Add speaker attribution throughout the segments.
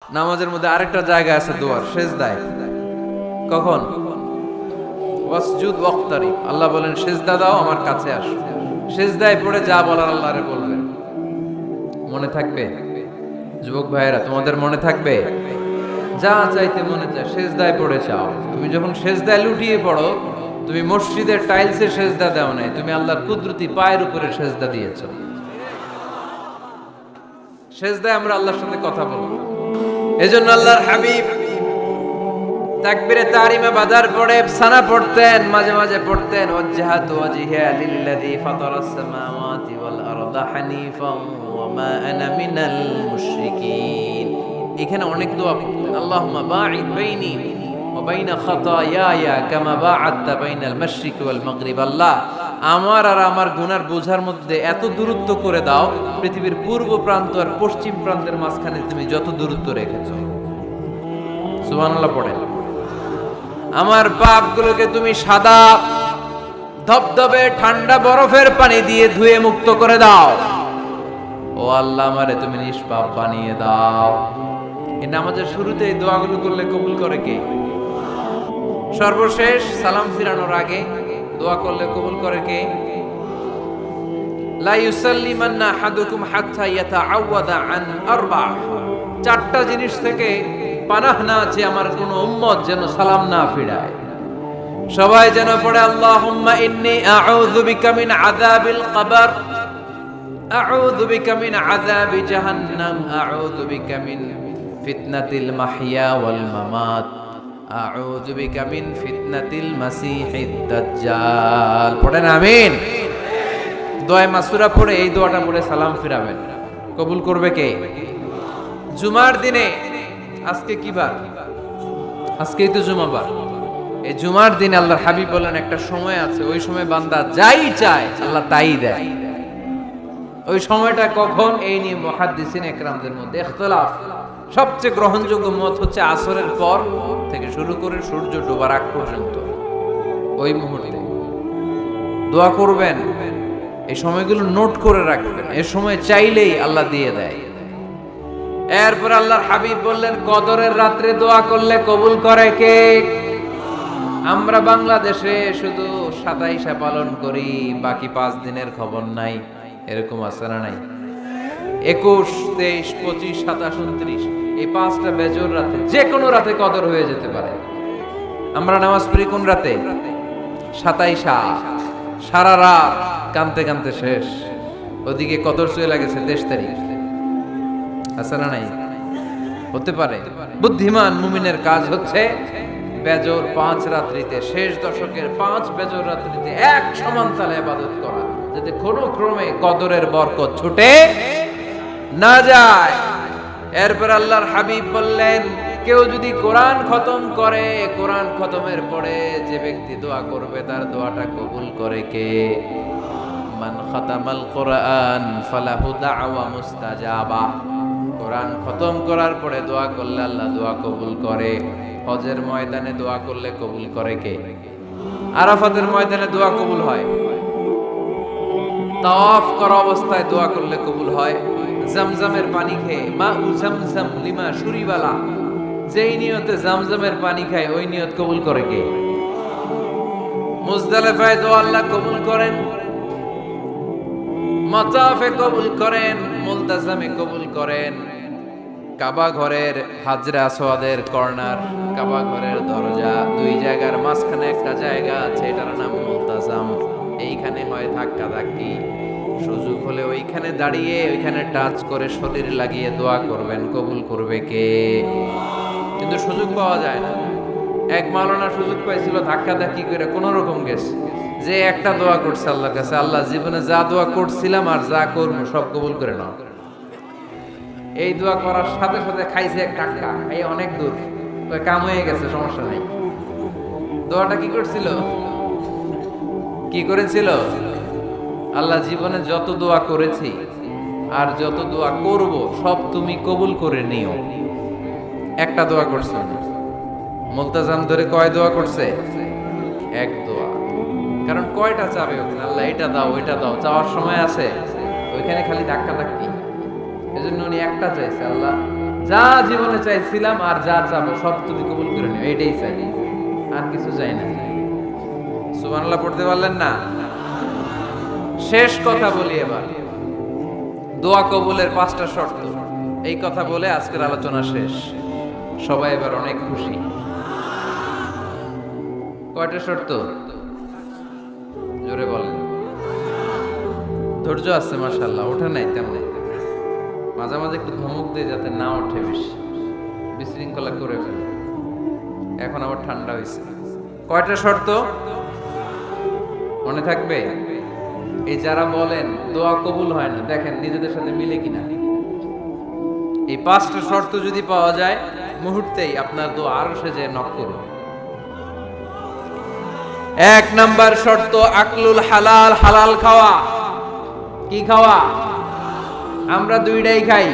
Speaker 1: নামাজের মধ্যে আরেকটা জায়গা আছে দোয়ার, সেজদায়। কখন? ওয়াসজুদ ওয়াক্তারিব। আল্লাহ বলেন সেজদা দাও, আমার কাছে আসো। সেজদায় পড়ে যা বলার আল্লাহরে বলবেন। মনে থাকবে? যুবক ভাইয়েরা, তোমাদের মনে থাকবে? যা চাইতে মনে চায় সেজদায় পড়ে চাও। তুমি যখন সেজদায় লুটিয়ে পড়ো, তুমি মসজিদের টাইলসে সেজদা দাও নাই, তুমি আল্লাহর কুদরতি পায়ের উপরে সেজদা দিয়েছো। সেজদায় আমরা আল্লাহর সাথে কথা বলবো। এজন্য আল্লাহর হাবিব তাকবীরে তাহরিমা বাজার পড়ে সানা পড়তেন, মাঝে মাঝে পড়তেন ওয়াজহাতু ওয়াজহিয়া লিল্লাযী ফাতারাস সামাওয়াতি ওয়াল আরদা হানিফান ওয়া মা আনা মিনাল মুশরিকিন। এখানে অনেক দোয়া পড়তেন। আল্লাহুম্মা বাঈদ বাইনি ওয়া বাইনা খাতায়ায়া কামা বাআদতা বাইনাল মাশরিকি ওয়াল মাগরিব। আল্লাহ, আমার আর আমার গুনার বোঝার মধ্যে এত দূরত্ব করে দাও, পৃথিবীর পূর্ব প্রান্ত আর পশ্চিম প্রান্তের মাঝখানে তুমি যত দূরত্ব রেখেছো। সুবহানাল্লাহ পড়েন। আমার পাপগুলোকে তুমি সাদা ধবধবে ঠান্ডা বরফের পানি দিয়ে ধুয়ে মুক্ত করে দাও। ও আল্লাহ, আমারে তুমি নিষ্পাপ বানিয়ে দাও। এই নামাজের শুরুতে এই দোয়াগুলো করলে কবুল করে কে? সর্বশেষ সালাম ফিরানোর আগে দোয়া করলে কবুল করে কে? লা ইউসাল্লিমান্না আহাদুকুম হাত্তা ইয়াতাআওয়াদা আন আরবা। চারটা জিনিস থেকে পানাহ না আছে আমার কোন উম্মত যেন সালাম না ফিরায়। সবাই যেন পড়ে আল্লাহুম্মা ইন্নী আউযু বিকা মিন আযাবিল কবর, আউযু বিকা মিন আযাবি জাহান্নাম, আউযু বিকা মিন ফিতনাতিল মাহইয়া ওয়াল মামাত, আউযু বিকা মিন ফিতনাতিল মাসিহিদ দাজ্জাল। পড়েন আমিন। দোয়া মাসুরা পড়ে এই দোয়াটা পড়ে সালাম ফিরাবেন। কবুল করবে কে? জুমার দিনে, আজকে কি বার? আজকেই তো জুমাবার। এই জুমার দিন আল্লাহর হাবিব বলেন একটা সময় আছে, ওই সময় বান্দা যাই চায় আল্লাহ তাই দেয়। ওই সময়টা কখন? এই নিয়ে মুহাদ্দিসিন ইকরামদের মধ্যে ইখতিলাফ। সবচেয়ে গ্রহণযোগ্য মত হচ্ছে আসরের পর থেকে শুরু করে সূর্য ডোবার আগ পর্যন্ত ওই মুহূর্তে দোয়া করবেন। এই সময়গুলো নোট করে রাখবেন, এই সময় চাইলেই আল্লাহ দিয়ে দেয়। এরপর আল্লাহর হাবিব বললেন কদরের রাত্রে দোয়া করলে কবুল করে কে? আমরা বাংলাদেশে শুধু 27 পালন করি, বাকি 5 দিনের খবর নাই। এরকম আছে না নাই? 21, 23, 25, 27, 29 এই 5টা বেজোর রাতে যে কোনো রাতে কদর হয়ে যেতে পারে। আমরা নামাজ পড়ি কোন রাতে? 27। সারা রাত কানতে কানতে শেষ, ওদিকে কদর চলে গেছে 23 তারিখ। আছে না নাই? হতে পারে। বুদ্ধিমান মুমিনের কাজ হচ্ছে বেজোর 5 রাত্রিতে, শেষ দশকের 5 বেজোর রাত্রিতে এক সমান তালে ইবাদত করা, যাতে কোনো ক্রমে কদরের বরকত ছুটে না যায়। এরপর আল্লাহর হাবিব বললেন কেউ যদি কোরআন খতম করে, কোরআন খতমের পরে যে ব্যক্তি দোয়া করবে তার দোয়াটা কবুল করে কে? মান খাতামাল কোরআন ফালাহু দাওয়া মুস্তাজাবা। কোরআন খতম করার পরে দোয়া করলে আল্লাহ দোয়া কবুল করে। হজের ময়দানে দোয়া করলে কবুল করে কে? আরাফাতের ময়দানে দোয়া কবুল হয়। তাওয়াফ করা অবস্থায় দোয়া করলে কবুল হয়। জামজামের পানি খেয়ে, মা উ জামজাম লিমা শুরিবালা, যেই নিয়তে জামজামের পানি খায় ওই নিয়ত কবুল করে কে? মুজদালিফায় দোয়া আল্লাহ কবুল করেন, মাতাফে কবুল করেন, মুলতাজামে কবুল করেন। কাবা ঘরের হাজরা আসওয়াদের কর্নার, কাবা ঘরের দরজা, দুই জায়গার মাঝখানে একটা জায়গা আছে, এটার নাম মুলতাজাম। এইখানে হয় ধাক্কা ধাক্কি, সুযোগ হলে ওইখানে দাঁড়িয়ে ওইখানে টাচ করে শরীর লাগিয়ে দোয়া করবেন, কবুল করবে কে? কিন্তু সুযোগ পাওয়া যায় না। এক মাওলানা সুযোগ পাইছিল, ধাক্কা ধাক্কি করে কোন রকম গেছে, যে একটা দোয়া করছে আল্লাহর কাছে, আল্লাহ জীবনে যা দোয়া করছিলাম আর যা করবো সব কবুল করে নাও। এই দোয়া করার সাথে সাথে খাইছে এক টাকা, এই অনেক দূর, কাম হয়ে গেছে, সমস্যা নাই। দোয়াটা কি করছিল? কি করেছিল? আল্লাহ জীবনে যত দোয়া করেছি আর যত দোয়া করব সব তুমি কবুল করে নিও। একটা দোয়া করছে। মুলতাজাম ধরে কয় দোয়া করছে? এক দোয়া। কারণ কয়টা চাবে ওখানে? আল্লাহ এটা দাও ওইটা দাও, চাওয়ার সময় আছে? ওইখানে খালি ধাক্কা ধাক্কি। এজন্য উনি একটা চাইছে, আল্লাহ যা জীবনে চাইছিলাম আর যা চাবো সব তুমি কবুল করে নিও, এটাই চাই, আর কিছু চাই না। সুবহানাল্লাহ পড়তে পারলেন না? শেষ কথা বলি এবার, দোয়া কবুলের 5টা শর্ত। এই কথা বলে আজকের আলোচনা শেষ। সবাই এবার অনেক খুশি। কয়টা শর্ত? জোরে বলেন। ধৈর্য আছে মাশাআল্লাহ, ওঠে নাই তেমন, মাঝে মাঝে একটু ধমক দিয়ে যাতে না ওঠে, বেশি বিশৃঙ্খলা করে ফেলে। এখন আবার ঠান্ডা হয়েছে। কয়টা শর্ত মনে থাকবে? এই যারা বলেন দোয়া কবুল হয় না, দেখেন নিজেদের সাথে মিলে কিনা। এই 5টা শর্ত যদি পাওয়া যায়, মুহূর্তেই আপনার দোয়া আরশে যে নক করবে। 1 নাম্বার শর্ত আকলুল হালাল, হালাল খাওয়া। কি খাওয়া? আমরা দুইটাই খাই,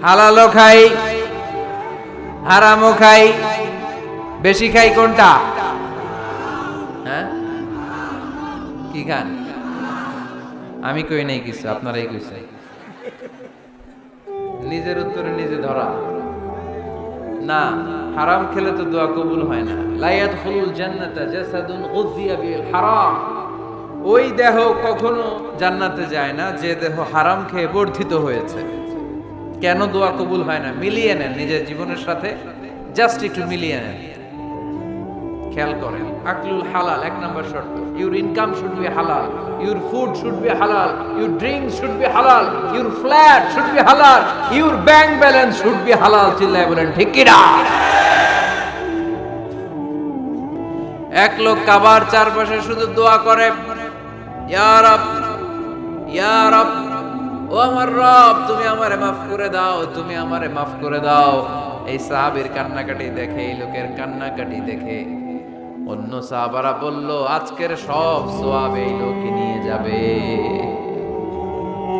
Speaker 1: হালালও খাই হারামও খাই। বেশি খাই কোনটা? হ্যাঁ, কি খান? আমি কই নাই কিছু, আপনারাই কইছে। নিজের উত্তরে নিজে ধরা না। হারাম খেলে তো দোয়া কবুল হয় না। লা ইয়াদখুলুল জান্নাতা জাসাদুন গুযিয়া বিল হারাম। ওই দেহ কখনো জান্নাতে যায় না যে দেহ হারাম খেয়ে বর্ধিত হয়েছে। কেন দোয়া কবুল হয় না? মিলিয়ে নেন নিজের জীবনের সাথে, জাস্ট একটু মিলিয়ে নেন, খেয়াল করেন। আকলুল হালাল 1 নাম্বার শর্ত। ইউর ইনকাম শুড বি হালাল, ইউর ফুড শুড বি হালাল, ইউর ড্রিঙ্ক শুড বি হালাল, ইউর ফ্ল্যাট শুড বি হালাল, your bank balance should be হালাল। চিল্লায় বলেন ঠিক কি না? এক লোক কাবার চারপাশে শুধু দোয়া করে, ইয়া রব, ইয়া রব, ও আমার রব, তুমি আমারে মাফ করে দাও, তুমি আমারে মাফ করে দাও। এই সাহাবীর কান্নাকাটি দেখে, এই লোকের কান্নাকাটি দেখে অন্য সাহাবারা বলল, আজকের সব সওয়াব এই লোকই নিয়ে যাবে।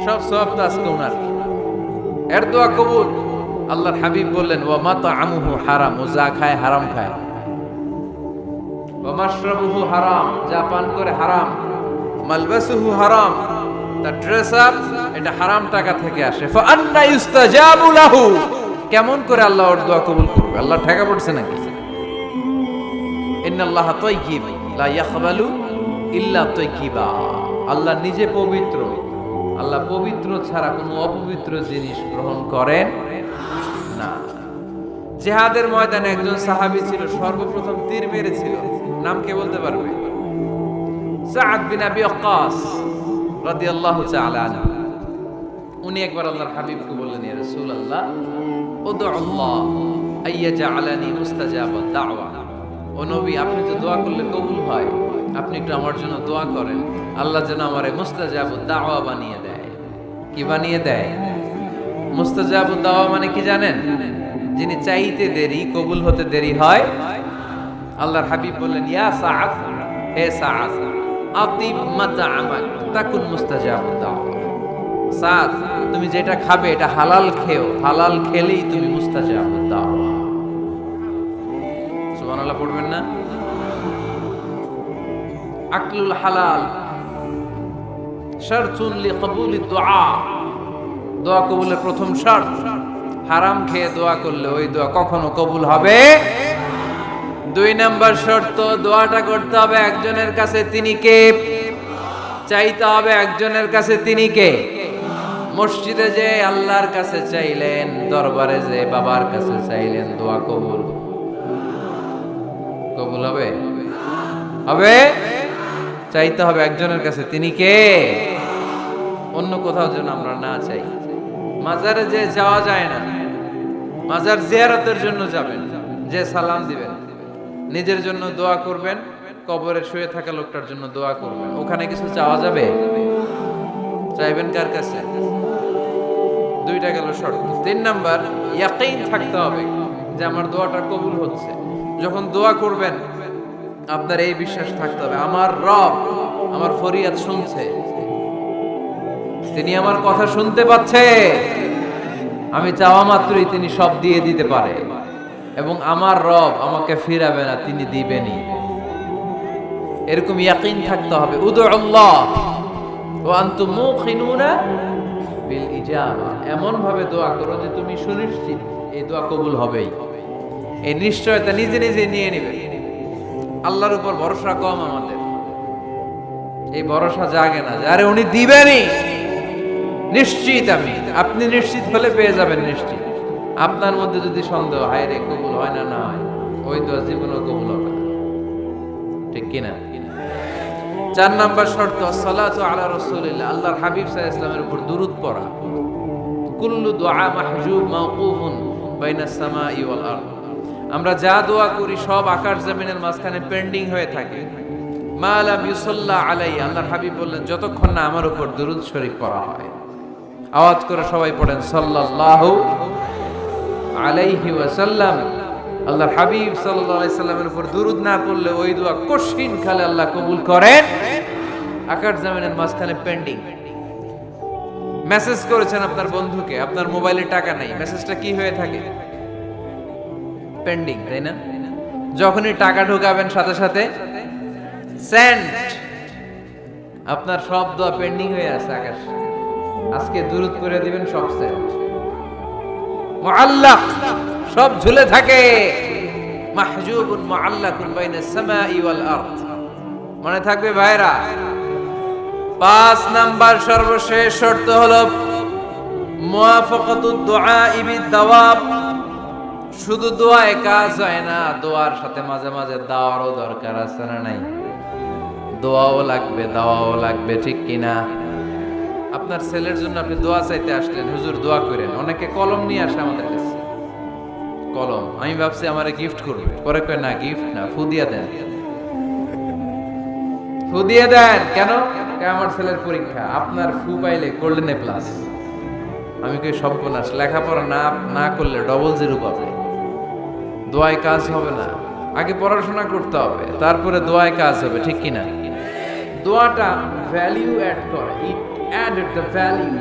Speaker 1: সব সওয়াব তো আজকে ওনার। এর দোয়া কবুল। আল্লাহর হাবিব বললেন, ওয়া মাতআমুহু হারাম, ও যা খায় হারাম খায়। ওয়া মাশরাবুহু হারাম, যা পান করে হারাম। মালবাসুহু হারাম, তার ড্রেস আপ এটা হারাম টাকা থেকে আসে। ফা আন্না ইউস্তাজাবু লাহু, কেমন করে আল্লাহ ওর দোয়া কবুল করবে? আল্লাহ ঠেকা পড়ছে নাকি? ইন্নাল্লাহা তাইয়্যিব লা ইয়াকবালু ইল্লা তাইয়্যিবা। আল্লাহ নিজে পবিত্র, আল্লাহ পবিত্র ছাড়া কোনো অপবিত্র জিনিস গ্রহণ করেন না। জিহাদের ময়দানে একজন সাহাবী ছিল, সর্বপ্রথম তীর মেরেছিল। নাম কে বলতে পারবে? সাআদ বিন আবি ওয়াক্কাস রাদিয়াল্লাহু তাআলা আনহু। উনি একবার আল্লাহর হাবিবকে বললেন, ইয়া রাসূলুল্লাহ, উদউ আল্লাহ আইয়াজআলানি মুস্তাজাবাদ দাওয়া। ও নবী, আপনি তো দোয়া করলে কবুল হয়, আপনি একটু আমার জন্য দোয়া করেন, আল্লাহ যেন আমারে মুস্তাজাবুদ দাওয়া বানিয়ে দেয়। কি বানিয়ে দেয়? মুস্তাজাবুদ দাওয়া মানে কি জানেন? যিনি চাইতে দেরি, কবুল হতে দেরি হয়। আল্লাহর হাবিব বললেন, ইয়া সাআদ, হে সাআদ, আতিব মাতআমাক তাকুন মুস্তাজাবুদ দাওয়া। সাআদ, তুমি যেটা খাবে এটা হালাল খেও, হালাল খেলেই তুমি মুস্তাজাবুদ দাওয়া। সুবহানাল্লাহ পড়বেন না? আকলুল হালাল শারতুন লিকবুলিদ দুআ, দোয়া কবুলের প্রথম শর্ত। হারাম খেয়ে দোয়া করলে ওই দোয়া কখনো কবুল হবে। 2 নাম্বার শর্ত, দোয়াটা করতে হবে একজনের কাছে, তিনি কে? চাইতে হবে একজনের কাছে, তিনি কে? মসজিদে যে আল্লাহর কাছে চাইলেন, দরবারে যে বাবার কাছে চাইলেন, দোয়া কবুল কবুল হবে? হবে। চাইতে হবে একজনের কাছে, তিনি কে? অন্য কোথাও যেন আমরা না চাই। মাজারে যে যাওয়া যায় না, মাজার জিয়ারতের জন্য যাবেন, যে সালাম দিবেন, নিজের জন্য দোয়া করবেন, কবরে শুয়ে থাকা লোকটার জন্য দোয়া করবেন। ওখানে কিছু চাওয়া যাবে? চাইবেন কার কাছে? 2টা গেল শর্ত। 3 নাম্বার, ইয়াকিন থাকতে হবে যে আমার দোয়াটা কবুল হচ্ছে। যখন দোয়া করবেন আপনার এই বিশ্বাস থাকতে হবে, আমার রব আমার ফরিয়াদ শুনছে, তিনি আমার কথা শুনতে পাচ্ছে, আমি চাওয়া মাত্রই তিনি সব দিয়ে দিতে পারে, এবং আমার রব আমাকে ফিরাবে না, তিনি দিবেনই। এরকম ইয়াকিন থাকতে হবে। উদু আল্লাহ ওয়া আনতুম মুকিনুনা বিল ইজাবা, এমন ভাবে দোয়া করো যে তুমি সুনিশ্চিত এই দোয়া কবুল হবেই। এই নিশ্চয়তা নিজে নিজে নিয়ে নেবে। আল্লাহর উপর ভরসা কম আমাদের, এই ভরসা জাগে না, আরে উনি দিবেনই, নিশ্চিত আমি। আপনি নিশ্চিত হলে পেয়ে যাবেন নিশ্চিত। আপনার মধ্যে যদি সন্দেহ, হায় রে কবুল হয় না, না হয়, ওই দোয়া জীবনেও কবুল হবে না। ঠিক কিনা? 4 নাম্বার শর্ত সালাতু আলা রাসূলিল্লাহ, আল্লাহর হাবিব সাল্লাল্লাহু আলাইহি ওয়াসাল্লামের উপর দুরূদ পড়া। কুল্লু দুআ মাহজুব মাওকুফুন বাইনাস সামাই ওয়াল আরদ, আমরা যা দোয়া করি সব আকাশ জমিনের মাঝখানে পেন্ডিং হয়ে থাকে। মা লাম ইউসাল্লা আলাইহি, আল্লাহর হাবিব বললেন যতক্ষণ না আমার উপর দুরূদ শরীফ পড়া হয়। আওয়াজ করে সবাই পড়েন সাল্লাল্লাহু আলাইহি ওয়াসাল্লাম। আল্লাহর হাবিব সাল্লাল্লাহু আলাইহি সাল্লামের উপর দুরূদ না পড়লে ওই দোয়া কঠিন কালে আল্লাহ কবুল করেন। আকাশ জমিনের মাঝখানে পেন্ডিং। মেসেজ করেছেন আপনার বন্ধুকে, আপনার মোবাইলে টাকা নাই, মেসেজটা কি হয়ে থাকে? পেন্ডিং, তাই না? যখনই টাকা ঢোকাবেন সাথে সাথে সেন্ড, আপনার সব দোয়া পেন্ডিং হয়ে আছে আকাশ। আজকে দুরূদ করে দিবেন, সব সেন্ড, মুআল্লাক, সব ঝুলে থাকে। মাহজুবুন মুআল্লাকুন বাইনাস সামাই ওয়াল আরদ। মনে থাকবে ভাইরা? 5 নাম্বার সর্বশেষ শর্ত হলো মুওয়াফাকাতুদ দুআ বিদ-দাওয়াব। শুধু দোয়ায় কাজ হয় না, দোয়ার সাথে মাঝে মাঝে দাওয়ারও দরকার আছে না নাই? দোয়াও লাগবে, দাওয়াও লাগবে, ঠিক কিনা? আপনার ছেলের জন্য আপনি দোয়া চাইতে আসলেন, হুজুর দোয়া করেন। অনেকে কলম নিয়ে আসে আমাদের কাছে, কলম। আমি ভাবছি আমারে গিফট করবে, পরে কয় না গিফট না, ফু দিয়া দেন। ফু দিয়ে দেন কেন? আমার ছেলের পরীক্ষা, আপনার ফু পাইলে গোল্ডেন এ প্লাস। আমি কই সর্বনাশ, লেখাপড়া না করলে ডবল 0 পাবে। দোয়ায় কাজ হবে না, আগে পড়াশোনা করতে হবে, তারপরে দোয়ায় কাজ হবে, ঠিক কিনা? দোয়াটা ভ্যালিউ অ্যাড করে, ইট অ্যাডেড দ্য ভ্যালিউ।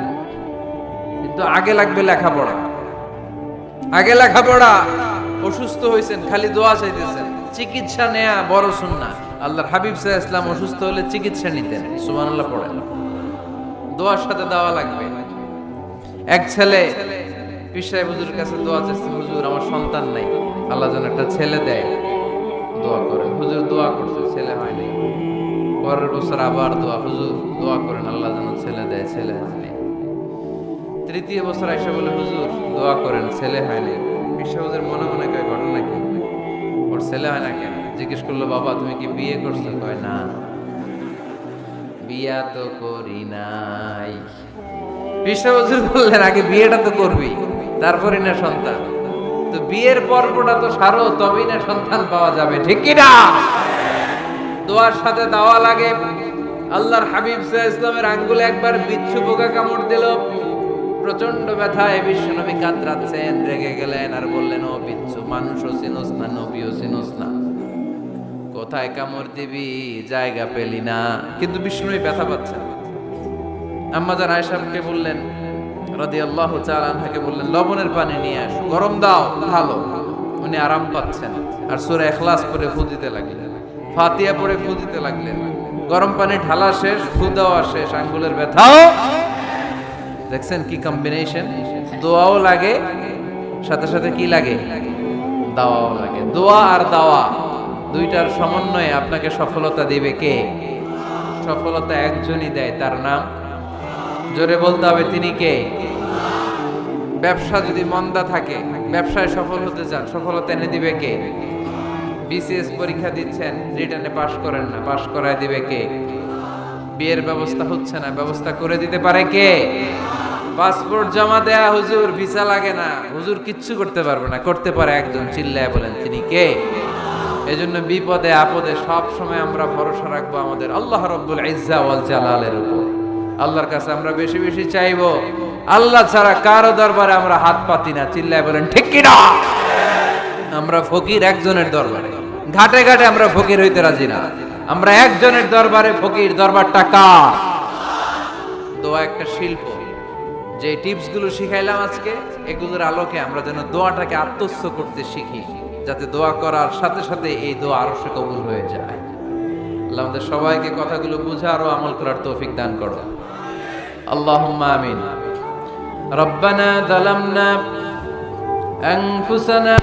Speaker 1: কিন্তু আগে লাগবে লেখাপড়া, আগে লেখাপড়া। অসুস্থ হয়েছেন, খালি দোয়া চাইতেছেন, চিকিৎসা নেয়া বড় সুন্নাহ। আল্লাহর হাবিব সাল্লাল্লাহু আলাইহি ওয়াসাল্লাম অসুস্থ হলে চিকিৎসা নিতেন, সুবহানাল্লাহ পড়েন। দোয়ার সাথে দাওয়া লাগবে। এক ছেলে পীর সাহেব হুজুরের কাছে দোয়া চাইছে, হুজুর আমার সন্তান নাই, আল্লাহ যেন একটা ছেলে দেয়, দোয়া করেন। হুজুর দোয়া করছে, ছেলে হয় নাই। পরের বছর আবার দোয়া, হুজুর দোয়া করেন আল্লাহ যেন ছেলে দেয়, ছেলে হয়নি। তৃতীয় বছর আইসা বলে, হুজুর দোয়া করেন, ছেলে হয়নি। পীর সাহেব হুজুর মনে মনে কয় ঘটনা কি, ওর ছেলে হয় না কেন? জিজ্ঞেস করলো, বাবা তুমি কি বিয়ে করছো? কয় না, বিয়া তো করি নাই। পীর সাহেব হুজুর বললেন, আগে বিয়েটা তো করবি, তারপরে না সন্তান। তো বিয়ের পর্বটা তো সারো, তবেই না সন্তান পাওয়া যাবে, ঠিক কি না? দোয়ার সাথে দাওয়া লাগে। আল্লাহর হাবিব সাল্লাল্লাহু আলাইহি ওয়াসাল্লামের আঙ্গুলে একবার বিচ্ছু পোকা কামড় দিল, প্রচন্ড ব্যথায় বিশ্বনবী কাতরাচ্ছেন, রেগে গেলেন আর বললেন, ও বিচ্ছু, মানুষও চিনোস না, নবীও চিনোস না, কোথায় কামড় দিবি, জায়গা পেলি না। কিন্তু বিশ্বনবী ব্যথা পাচ্ছেন। আম্মা জান আয়েশাকে বললেন রাদিয়াল্লাহু তাআলা আনহাকে বললেন, লবণের পানি নিয়ে আসো, গরম দাও, ভালো। উনি আরাম পাচ্ছেন আর সূরা ইখলাস পড়ে ফু দিতে লাগলেন, ফাতিহা পড়ে ফু দিতে লাগলেন। গরম পানি ঢালা শেষ, ফু দেওয়া শেষ, আঙ্গুলের ব্যথাও। দেখছেন কি কম্বিনেশন? দোয়াও লাগে, সাথে সাথে কি লাগে? দাওয়াও লাগে। দোয়া আর দাওয়া দুইটার সমন্বয়ে আপনাকে সফলতা দিবে কে? সফলতা একজনই দেয়, তার নাম জোরে বলতে হবে, তিনি কে? ব্যবসা যদি মন্দা থাকে, ব্যবসায় সফল হতে চান, সফলতা এনে দিবে কে? বিসিএস পরীক্ষা দিচ্ছেন, রিটেনে পাশ করেন না, পাশ করায় দিবে কে? বিয়ের ব্যবস্থা হচ্ছে না, ব্যবস্থা করে দিতে পারে কে? পাসপোর্ট জমা দেয়া, হুজুর ভিসা লাগে না, হুজুর কিচ্ছু করতে পারবে না, করতে পারে একজন, চিল্লায় বলেন তিনি কে? এজন্য বিপদে আপদে সব সময় আমরা ভরসা রাখবো আমাদের আল্লাহ রাব্বুল ইজ্জা ওয়াল জালালের উপর। আল্লাহর কাছে আমরা বেশি বেশি চাইবো। আল্লাহ ছাড়া কারো দরবারে আমরা হাত পাতি না, চিল্লায় বলেন ঠিক কি না? আমরা ফকির একজনের দরবারে, ঘাটে ঘাটে আমরা ফকির হইতে রাজি না, আমরা একজনের দরবারে ফকির। দরবারটা কার? দোয়া একটা শিল্প। যে টিপস গুলো শিখাইলাম আজকে, এগুলোর আলোকে আমরা যেন দোয়াটাকে আত্মস্থ করতে শিখি, যাতে দোয়া করার সাথে সাথে এই দোয়া আরশে কবুল হয়ে যায়। আল্লাহ আমাদের সবাইকে কথাগুলো বুঝার ও আমল করার তৌফিক দান করো, আল্লাহুম্মা আমিন। রব্বানা যালামনা আনফুসানা